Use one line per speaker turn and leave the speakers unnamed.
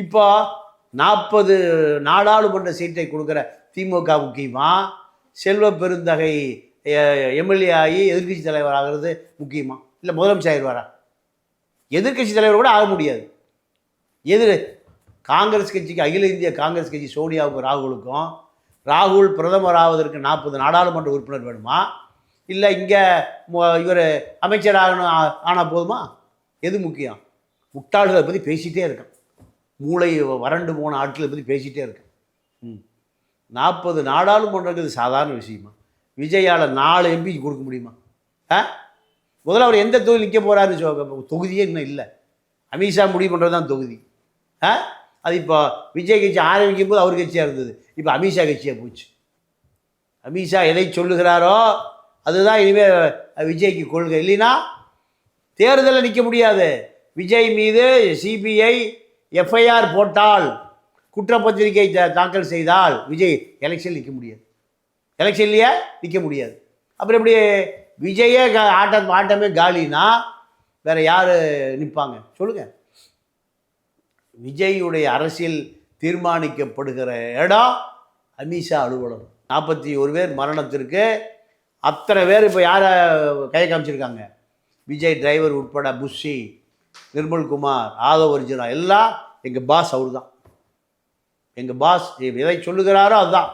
இப்போ 40 நாடாளுமன்ற சீட்டை கொடுக்குற திமுக முக்கியமா, செல்வ பெருந்தகை எம்எல்ஏ ஆகி எதிர்கட்சி தலைவர் ஆகிறது முக்கியமா, இல்லை முதலமைச்சர் ஆயிடுவாரா? எதிர்கட்சி தலைவர் கூட ஆக முடியாது. காங்கிரஸ் கட்சிக்கு, அகில இந்திய காங்கிரஸ் கட்சி சோனியாவுக்கும் ராகுலுக்கும், ராகுல் பிரதமர் ஆவதற்கு 40 நாடாளுமன்ற உறுப்பினர் வேணுமா, இல்லை இங்கே இவர் அமைச்சர் ஆனால் போதுமா? எது முக்கியம்? முட்டாள்களை பற்றி பேசிகிட்டே இருக்கான், மூளை வறண்டு போன ஆட்களை பற்றி பேசிகிட்டே இருக்கேன். 40 நாடாளுமன்றங்கிறது சாதாரண விஷயமா? விஜயால் 4 எம்பி கொடுக்க முடியுமா? முதல்ல அவர் எந்த தொகுதி நிற்க போகிறாருன்னு தொகுதியே இன்னும் இல்லை. அமித்ஷா முடிவு பண்ணுறது தான் தொகுதி. அது இப்போ விஜய் கட்சி ஆரம்பிக்கும் போது அவர் கட்சியாக இருந்தது, இப்போ அமித்ஷா கட்சியாக போச்சு. அமித்ஷா எதை சொல்லுகிறாரோ அதுதான் இனிமேல் விஜய்க்கு கொள்கை. இல்லைன்னா தேர்தலில் நிற்க முடியாது. விஜய் மீது சிபிஐ எஃப்ஐஆர் போட்டால், குற்றப்பத்திரிகை தாக்கல் செய்தால் விஜய் எலெக்ஷன் நிற்க முடியாது. எலெக்ஷன்லேயே நிற்க முடியாது. அப்புறம் எப்படி விஜயே ஆட்டமே காலினா வேறு யார் நிற்பாங்க சொல்லுங்கள்? விஜயுடைய அரசியல் தீர்மானிக்கப்படுகிற இடம் அமித்ஷா அலுவலகம். 41 பேர் மரணத்திற்கு அத்தனை பேர் இப்போ யாரை கையை காமிச்சிருக்காங்க? விஜய் டிரைவர் உட்பட புஷி, நிர்மல்குமார், ஆதவ் அர்ஜுனா எல்லாம் எங்கள் பாஸ் அவர் தான். எங்கள் பாஸ் எதை சொல்லுகிறாரோ அதுதான்.